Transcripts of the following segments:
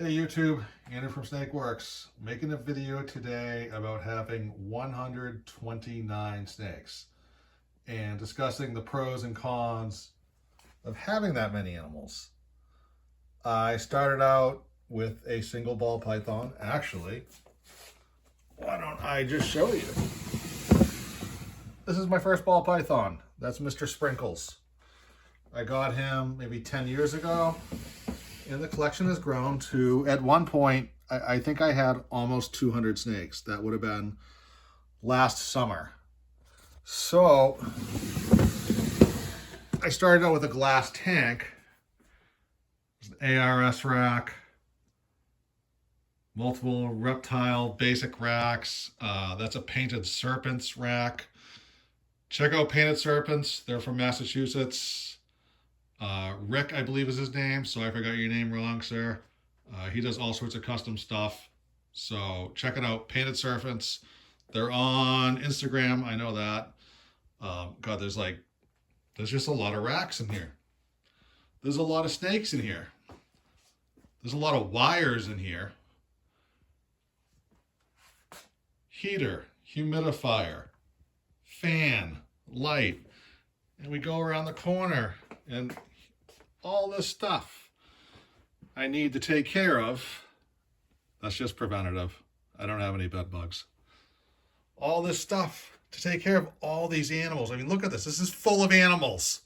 Hey YouTube, Andrew from Snakeworks, making a video today about having 129 snakes and discussing the pros and cons of having that many animals. I started out with a single ball python. Actually, why don't I just show you? This is my first ball python. That's Mr. Sprinkles. I got him maybe 10 years ago. And the collection has grown to, at one point, I think I had almost 200 snakes. That would have been last summer. So I started out with a glass tank, an ARS rack, multiple reptile basic racks. That's a painted serpents rack. Check out Painted Serpents. They're from Massachusetts. Rick, I believe is his name. So I forgot your name wrong, sir. He does all sorts of custom stuff. So check it out, Painted Serpents. They're on Instagram. I know that. God, there's just a lot of racks in here. There's a lot of snakes in here. There's a lot of wires in here. Heater, humidifier, fan, light. And we go around the corner and all this stuff I need to take care of. That's just preventative. I don't have any bed bugs. All this stuff to take care of all these animals. I mean, look at this. This is full of animals.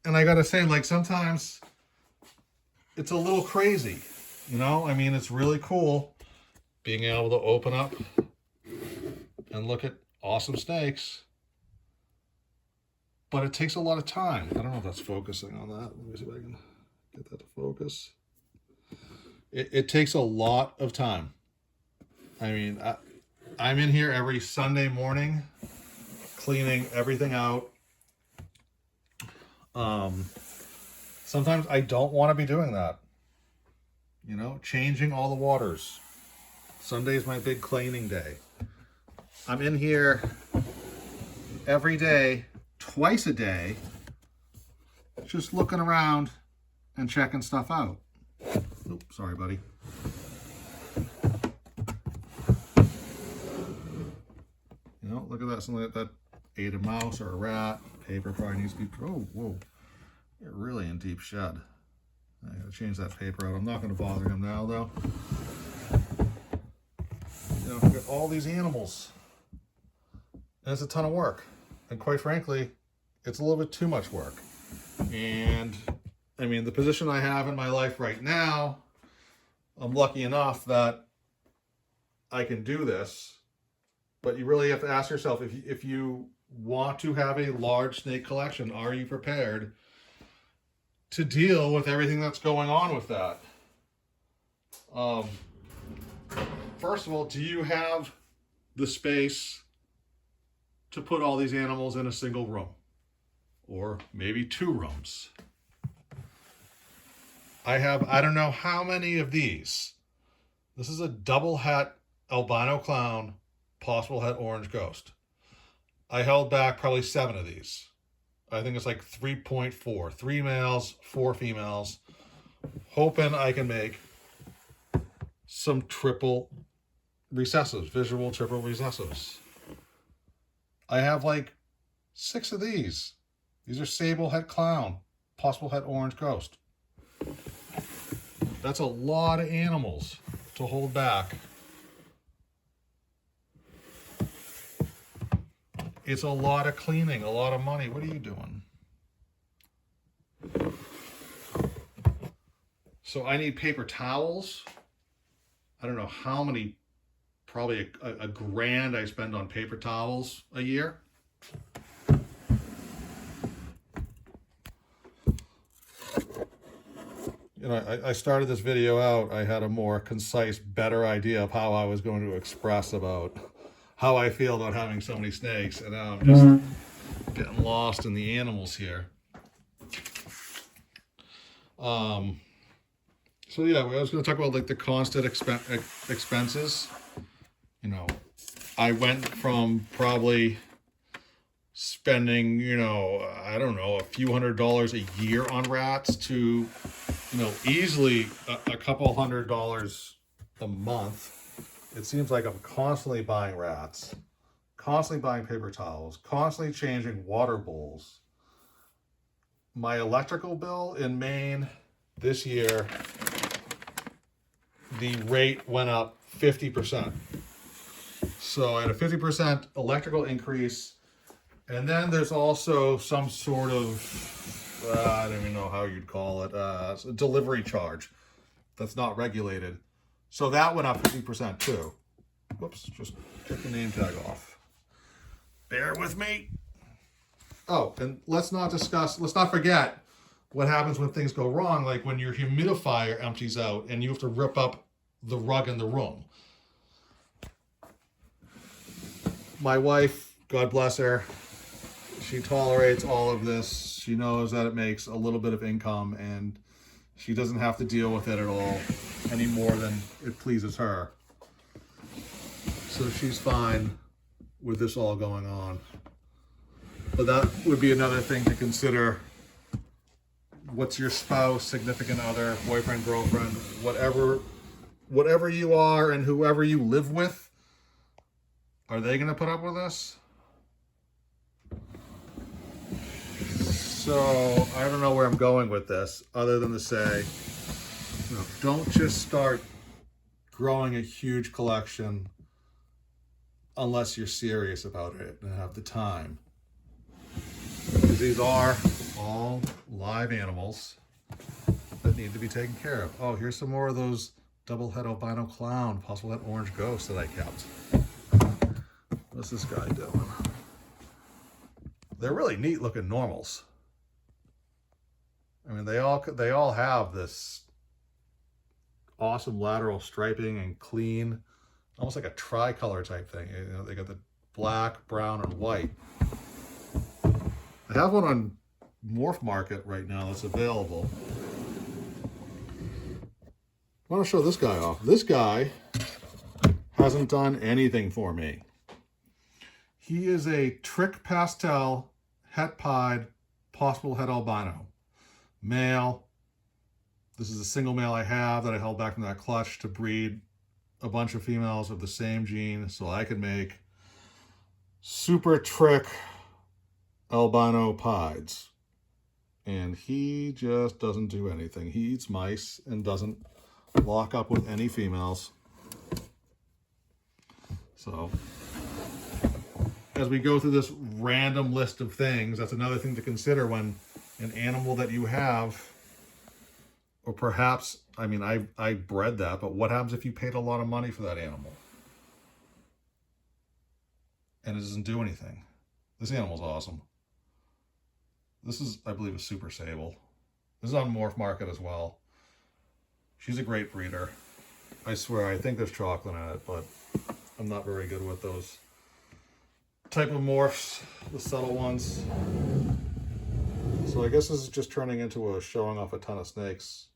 And I gotta say, like, sometimes it's a little crazy, you know? I mean, it's really cool being able to open up and look at awesome snakes. But it takes a lot of time. I don't know if that's focusing on that. Let me see if I can get that to focus. It takes a lot of time. I mean, I'm in here every Sunday morning cleaning everything out. Sometimes I don't want to be doing that. You know, changing all the waters. Sunday's my big cleaning day. I'm in here every day, twice a day, just looking around and checking stuff out. Oops, sorry, buddy. You know, look at that. Something like that ate a mouse or a rat. Paper probably needs to be, oh, whoa. You're really in deep shed. I gotta change that paper out. I'm not gonna bother him now, though. You know, get all these animals. And it's a ton of work. And quite frankly, it's a little bit too much work. And I mean, the position I have in my life right now, I'm lucky enough that I can do this. But you really have to ask yourself, if you want to have a large snake collection, are you prepared to deal with everything that's going on with that? First of all, do you have the space to put all these animals in a single room? Or maybe 2 rooms? I don't know how many of these. This is a double het albino clown, possible het orange ghost. I held back probably 7 of these. I think it's like 3.4. 3 males, 4 females. Hoping I can make some triple recessives, visual triple recessives. I have like 6 of these. These are sable het clown, possible het orange ghost. That's a lot of animals to hold back. It's a lot of cleaning, a lot of money. What are you doing? So I need paper towels. I don't know how many, probably a grand I spend on paper towels a year. You know, I started this video out, I had a more concise, better idea of how I was going to express about how I feel about having so many snakes, and now I'm just getting lost in the animals here. So yeah, I was going to talk about like the constant expenses. You know, I went from probably spending, I don't know, a few $100s a year on rats to, easily a couple $100s a month. It seems like I'm constantly buying rats, constantly buying paper towels, constantly changing water bowls. My electrical bill in Maine this year, the rate went up 50%. So I had a 50% electrical increase. And then there's also some sort of, I don't even know how you'd call it, a delivery charge that's not regulated. So that went up 50% too. Whoops, just took the name tag off. Bear with me. Oh, and let's not forget what happens when things go wrong, like when your humidifier empties out and you have to rip up the rug in the room. My wife, God bless her, she tolerates all of this. She knows that it makes a little bit of income and she doesn't have to deal with it at all any more than it pleases her. So she's fine with this all going on. But that would be another thing to consider. What's your spouse, significant other, boyfriend, girlfriend, whatever you are and whoever you live with, are they going to put up with this? So I don't know where I'm going with this other than to say, don't just start growing a huge collection unless you're serious about it and have the time. Because these are all live animals that need to be taken care of. Oh, here's some more of those double head albino clown, possible head orange ghost that I kept. What's this guy doing? They're really neat looking normals. I mean, they all have this awesome lateral striping and clean, almost like a tricolor type thing. They got the black, brown, and white. I have one on Morph Market right now that's available. I want to show this guy off. This guy hasn't done anything for me. He is a Trick Pastel Het Pied Possible Het Albino. Male. This is a single male I have that I held back from that clutch to breed a bunch of females of the same gene so I could make super trick albino pieds. And he just doesn't do anything. He eats mice and doesn't lock up with any females. So as we go through this random list of things, that's another thing to consider when an animal that you have, or perhaps, I mean, I bred that, but what happens if you paid a lot of money for that animal and it doesn't do anything? This animal's awesome. This is, I believe, a super sable. This is on Morph Market as well. She's a great breeder. I swear, I think there's chocolate in it, but I'm not very good with those type of morphs, the subtle ones. So I guess this is just turning into a showing off a ton of snakes.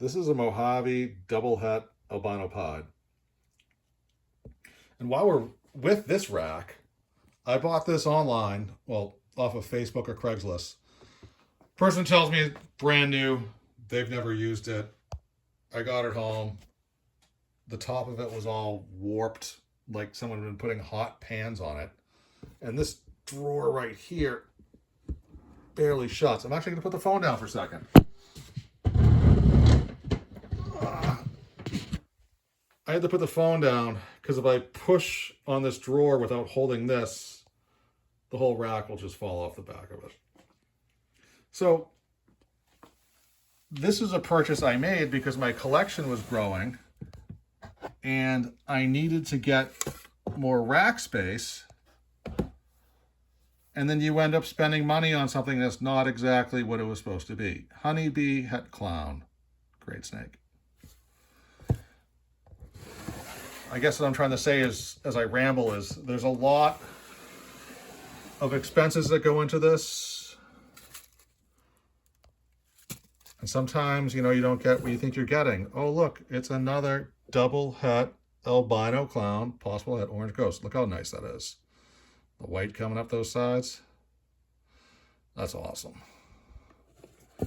This is a Mojave double het albino pied. And while we're with this rack, I bought this online, well, off of Facebook or Craigslist. Person tells me it's brand new. They've never used it. I got it home. The top of it was all warped, like someone had been putting hot pans on it. And this drawer right here barely shuts. I'm actually going to put the phone down for a second. I had to put the phone down because if I push on this drawer without holding this, the whole rack will just fall off the back of it. So this is a purchase I made because my collection was growing and I needed to get more rack space. And then you end up spending money on something that's not exactly what it was supposed to be. Honeybee het clown. Great snake. I guess what I'm trying to say is, as I ramble, is there's a lot of expenses that go into this. And sometimes, you don't get what you think you're getting. Oh, look, it's another double het albino clown, possible het orange ghost. Look how nice that is. The white coming up those sides. That's awesome. I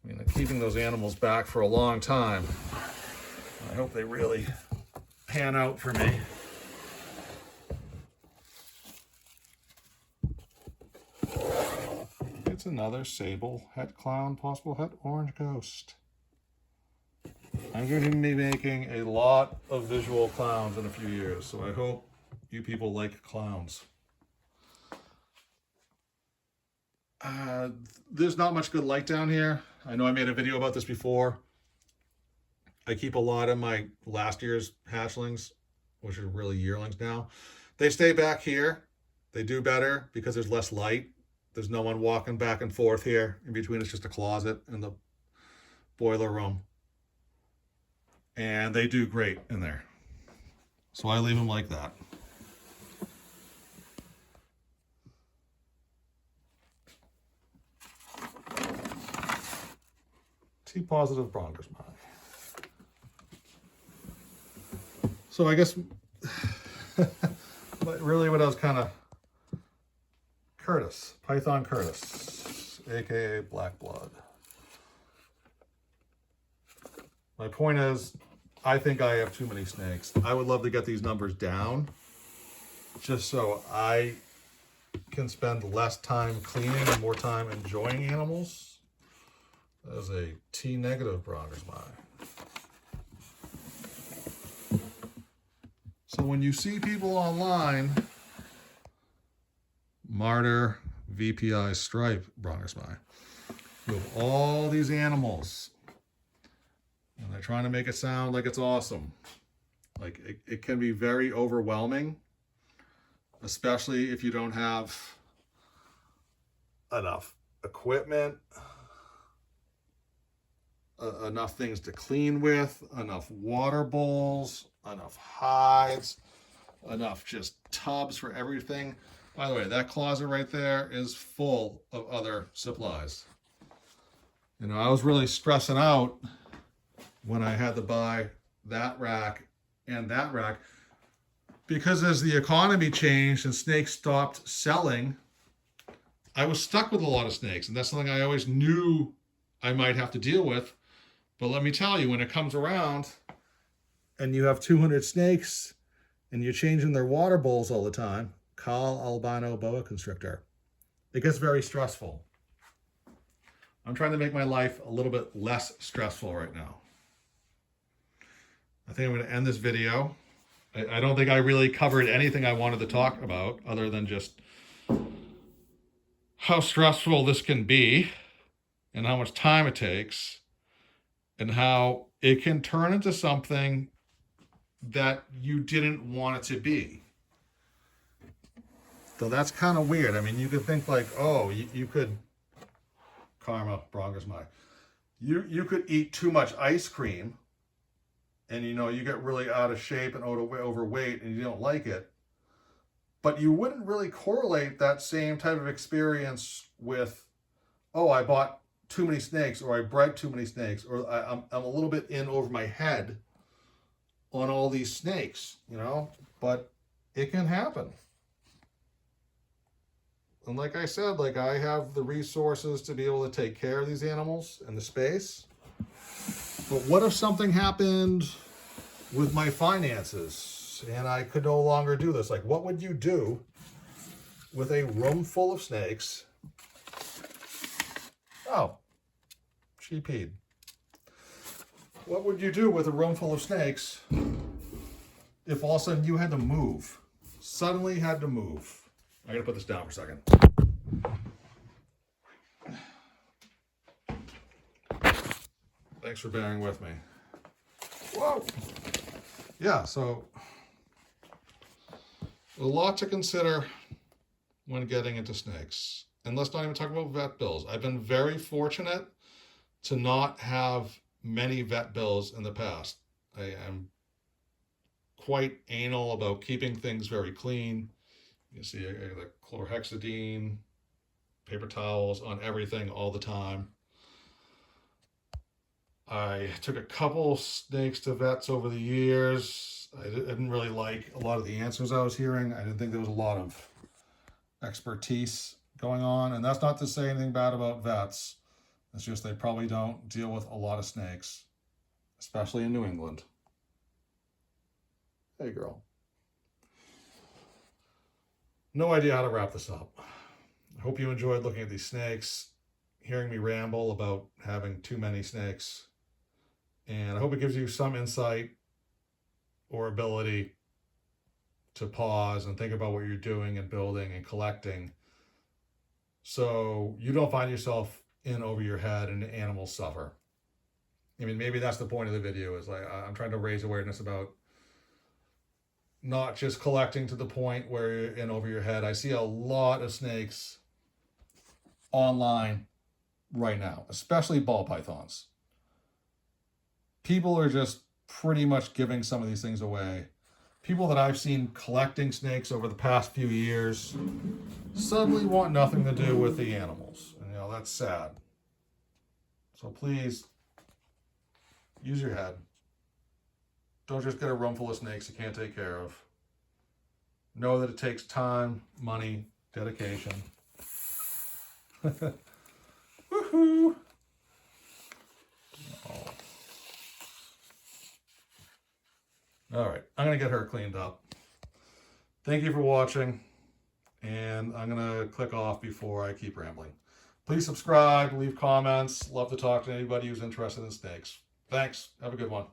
mean, keeping those animals back for a long time. I hope they really pan out for me. It's another sable het clown, possible het orange ghost. I'm going to be making a lot of visual clowns in a few years, so I hope you people like clowns. There's not much good light down here. I know I made a video about this before. I keep a lot of my last year's hatchlings, which are really yearlings now. They stay back here. They do better because there's less light. There's no one walking back and forth here. In between, it's just a closet in the boiler room. And they do great in there. So I leave them like that. T-positive Brongersmai. So I guess really what I was kind of Curtis, Python Curtis, aka Black Blood. My point is, I think I have too many snakes. I would love to get these numbers down just so I can spend less time cleaning and more time enjoying animals. That is a T-negative Brongersmai. So when you see people online, Martyr, VPI, Stripe, Brongersmai, you have all these animals, and they're trying to make it sound like it's awesome. Like it can be very overwhelming, especially if you don't have enough equipment, enough things to clean with, enough water bowls, enough hides, enough just tubs for everything. By the way, that closet right there is full of other supplies. You know, I was really stressing out when I had to buy that rack and that rack because as the economy changed and snakes stopped selling, I was stuck with a lot of snakes, and that's something I always knew I might have to deal with. But let me tell you, when it comes around and you have 200 snakes and you're changing their water bowls all the time, Cal albino boa constrictor, it gets very stressful. I'm trying to make my life a little bit less stressful right now. I think I'm going to end this video. I don't think I really covered anything I wanted to talk about other than just how stressful this can be and how much time it takes and how it can turn into something that you didn't want it to be. So that's kind of weird. I mean, you could think like, oh, you could, Karma, Brongersmai, you could eat too much ice cream and, you know, you get really out of shape and overweight and you don't like it. But you wouldn't really correlate that same type of experience with, oh, I bought too many snakes, or I bred too many snakes, or I'm a little bit in over my head on all these snakes, you know, but it can happen. And like I said, like I have the resources to be able to take care of these animals and the space. But what if something happened with my finances and I could no longer do this? Like, what would you do with a room full of snakes? Oh, she peed. What would you do with a room full of snakes if all of a sudden you had to move? Suddenly had to move. I gotta put this down for a second. Thanks for bearing with me. Whoa! Yeah, so a lot to consider when getting into snakes. And let's not even talk about vet bills. I've been very fortunate to not have many vet bills in the past. I am quite anal about keeping things very clean. You see, I got the chlorhexidine, paper towels on everything all the time. I took a couple snakes to vets over the years. I didn't really like a lot of the answers I was hearing. I didn't think there was a lot of expertise going on. And that's not to say anything bad about vets. It's just they probably don't deal with a lot of snakes, especially in New England. Hey, girl. No idea how to wrap this up. I hope you enjoyed looking at these snakes, hearing me ramble about having too many snakes. And I hope it gives you some insight or ability to pause and think about what you're doing and building and collecting, so you don't find yourself in over your head and animals suffer. I mean, maybe that's the point of the video, is like I'm trying to raise awareness about not just collecting to the point where you're in over your head. I see a lot of snakes online right now, especially ball pythons. People are just pretty much giving some of these things away. People that I've seen collecting snakes over the past few years suddenly want nothing to do with the animals. And, that's sad. So please, use your head. Don't just get a room full of snakes you can't take care of. Know that it takes time, money, dedication. Woohoo! Oh. All right, I'm going to get her cleaned up. Thank you for watching, and I'm going to click off before I keep rambling. Please subscribe, leave comments. Love to talk to anybody who's interested in snakes. Thanks. Have a good one.